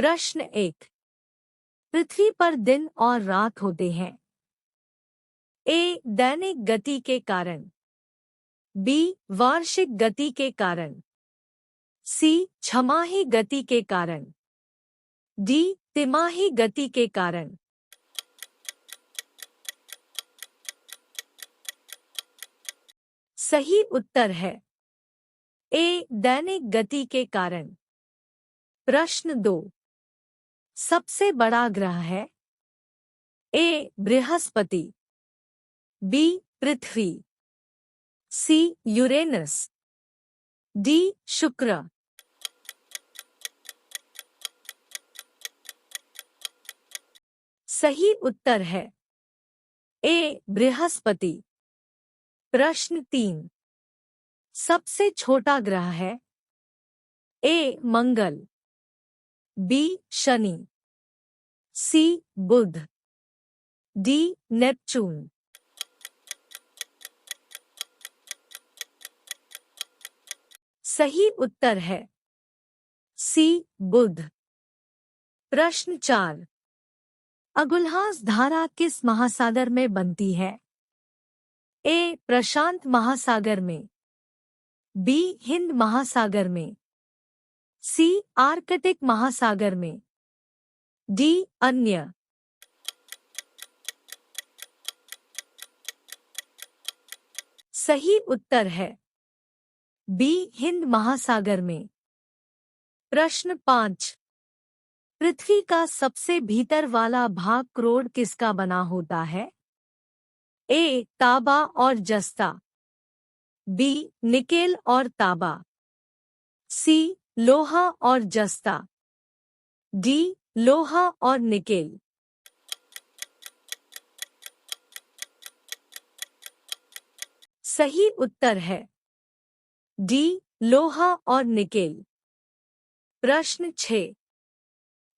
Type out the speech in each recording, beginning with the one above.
प्रश्न 1। पृथ्वी पर दिन और रात होते हैं। ए दैनिक गति के कारण, बी वार्षिक गति के कारण, सी छमाही गति के कारण, डी तिमाही गति के कारण। सही उत्तर है ए दैनिक गति के कारण। प्रश्न 2। सबसे बड़ा ग्रह है ए बृहस्पति, बी पृथ्वी, सी यूरेनस, डी शुक्र। सही उत्तर है ए बृहस्पति। प्रश्न 3। सबसे छोटा ग्रह है ए मंगल, बी शनि, सी बुध, डी नेपच्यून। सही उत्तर है सी बुध। प्रश्न 4। अगुल्हास धारा किस महासागर में बनती है? ए प्रशांत महासागर में, बी हिंद महासागर में, सी आर्कटिक महासागर में, डी अन्य। सही उत्तर है बी हिंद महासागर में। प्रश्न 5। पृथ्वी का सबसे भीतर वाला भाग करोड़ किसका बना होता है? ए तांबा और जस्ता, बी निकेल और तांबा, सी लोहा और जस्ता, डी लोहा और निकेल। सही उत्तर है डी लोहा और निकेल। प्रश्न 6।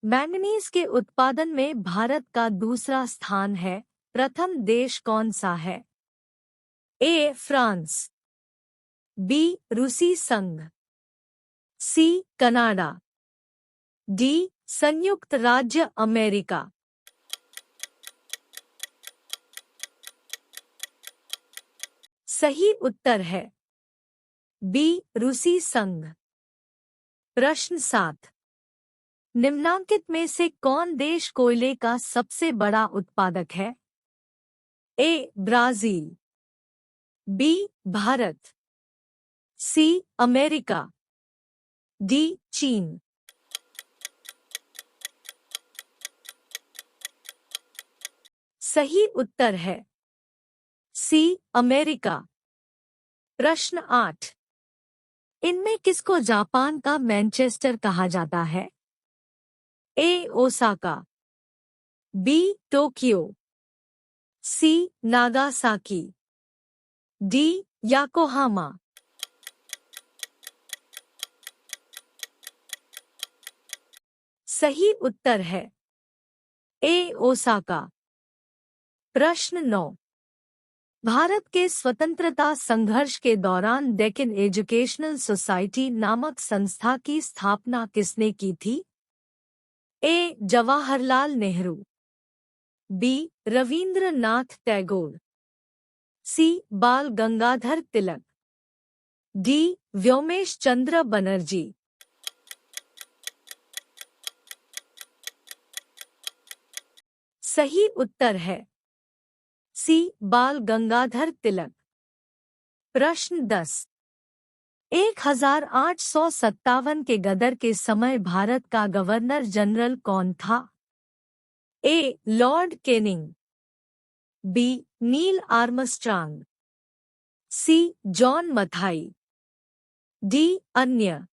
मैंगनीज के उत्पादन में भारत का दूसरा स्थान है, प्रथम देश कौन सा है? ए फ्रांस, बी रूसी संघ, सी कनाडा, डी संयुक्त राज्य अमेरिका। सही उत्तर है बी रूसी संघ। प्रश्न 7। निम्नांकित में से कौन देश कोयले का सबसे बड़ा उत्पादक है? A Brazil, B Bharat, C America, D चीन। सही उत्तर है सी अमेरिका। प्रश्न 8। इनमें किसको जापान का मैनचेस्टर कहा जाता है? ए ओसाका, बी टोक्यो, सी नागासाकी, डी याकोहामा। सही उत्तर है ए ओसाका। प्रश्न 9। भारत के स्वतंत्रता संघर्ष के दौरान डेक्कन एजुकेशनल सोसाइटी नामक संस्था की स्थापना किसने की थी? ए जवाहरलाल नेहरू, बी रवींद्रनाथ टैगोर, सी बाल गंगाधर तिलक, डी व्योमेश चंद्र बनर्जी। सही उत्तर है सी बाल गंगाधर तिलक। प्रश्न 10। 1857 के गदर के समय भारत का गवर्नर जनरल कौन था? A Lord Canning, B Neil Armstrong, C John Mathai, D अन्य।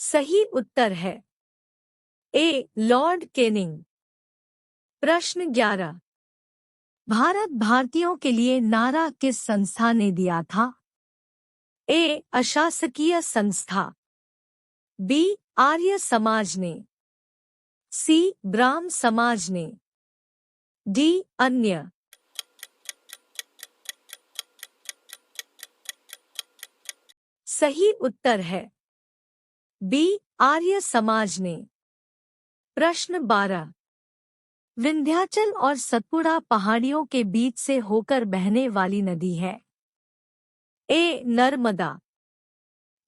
सही उत्तर है ए लॉर्ड कैनिंग। प्रश्न 11। भारत भारतीयों के लिए नारा किस संस्था ने दिया था? ए अशासकीय संस्था, बी आर्य समाज ने, सी ब्राह्म समाज ने, डी अन्य। सही उत्तर है बी आर्य समाज ने। प्रश्न 12। विंध्याचल और सतपुड़ा पहाड़ियों के बीच से होकर बहने वाली नदी है। ए नर्मदा,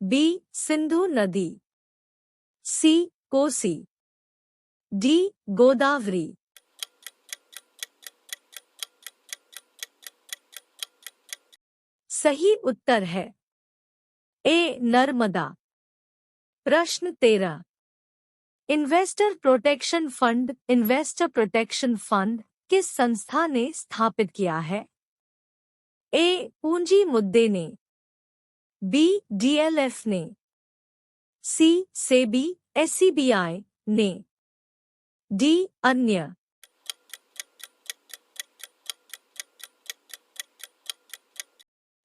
बी सिंधु नदी, सी कोसी, डी गोदावरी। सही उत्तर है ए नर्मदा। प्रश्न 13। इन्वेस्टर प्रोटेक्शन फंड किस संस्था ने स्थापित किया है? ए पूंजी मुद्दे ने, बी डीएलएफ ने, सी सेबी एससीबीआई ने, डी अन्य।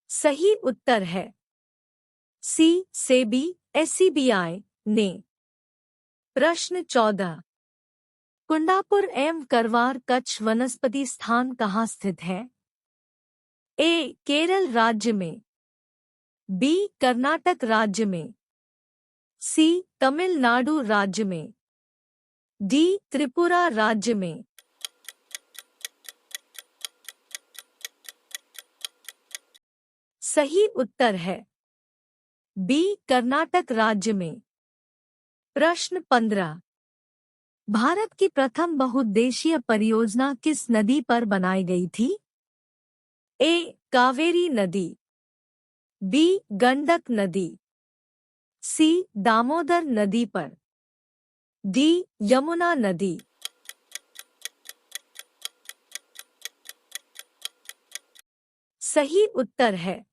सही उत्तर है सी सेबी एससीबीआई ने। प्रश्न 14। कुंडापुर एवं करवार कच्छ वनस्पति स्थान कहाँ स्थित है? ए केरल राज्य में, बी कर्नाटक राज्य में, सी तमिलनाडु राज्य में, डी त्रिपुरा राज्य में। सही उत्तर है बी कर्नाटक राज्य में। प्रश्न 15। भारत की प्रथम बहुउद्देशीय परियोजना किस नदी पर बनाई गई थी? ए कावेरी नदी, बी गंडक नदी, सी दामोदर नदी पर, डी यमुना नदी। सही उत्तर है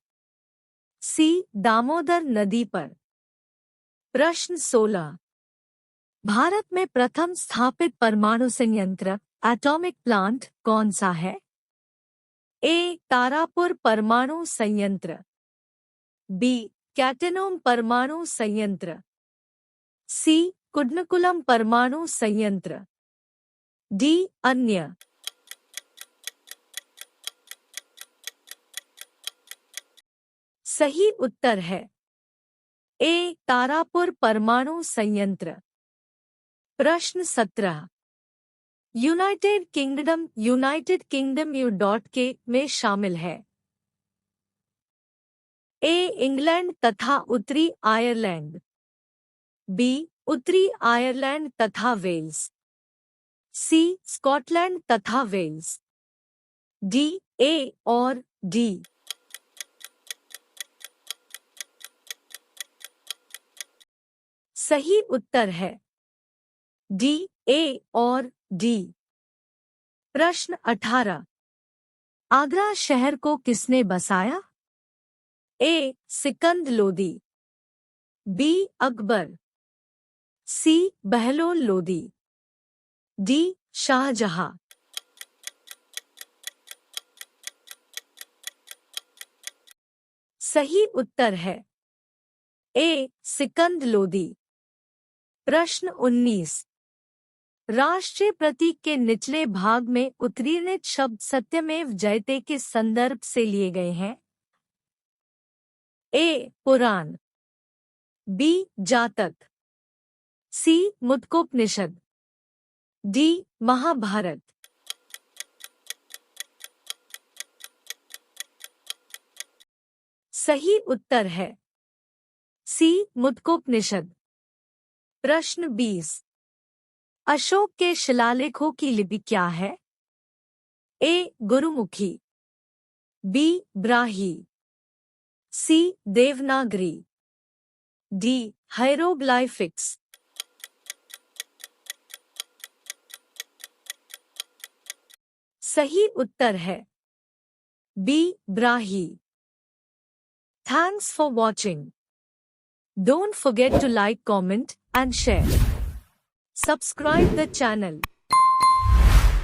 सी दामोदर नदी पर। प्रश्न 16। भारत में प्रथम स्थापित परमाणु संयंत्र एटॉमिक प्लांट कौन सा है? ए तारापुर परमाणु संयंत्र, बी कैटेनोम परमाणु संयंत्र, सी कुड्नकुलम परमाणु संयंत्र, डी अन्य। सही उत्तर है ए तारापुर परमाणु संयंत्र। प्रश्न 17। यूनाइटेड किंगडम U.K में शामिल है। ए इंग्लैंड तथा उत्तरी आयरलैंड, बी उत्तरी आयरलैंड तथा वेल्स, सी स्कॉटलैंड तथा वेल्स, डी ए और डी। सही उत्तर है डी ए और डी। प्रश्न 18। आगरा शहर को किसने बसाया? ए सिकंद लोदी, बी अकबर, सी बहलोल लोदी, डी शाहजहां। सही उत्तर है ए सिकंद लोदी। प्रश्न 19। राष्ट्रीय प्रतीक के निचले भाग में उत्कीर्णित शब्द सत्यमेव जयते के संदर्भ से लिए गए हैं? ए पुराण, बी जातक, सी मुद्गोपनिषद, डी महाभारत। सही उत्तर है सी मुद्गोपनिषद। प्रश्न 20। अशोक के शिलालेखों की लिपि क्या है? A Gurmukhi, B Brahmi, C Devanagari, D hieroglyphics. सही उत्तर है B Brahmi. Thanks for watching. Don't forget to like, comment and share. Subscribe the channel.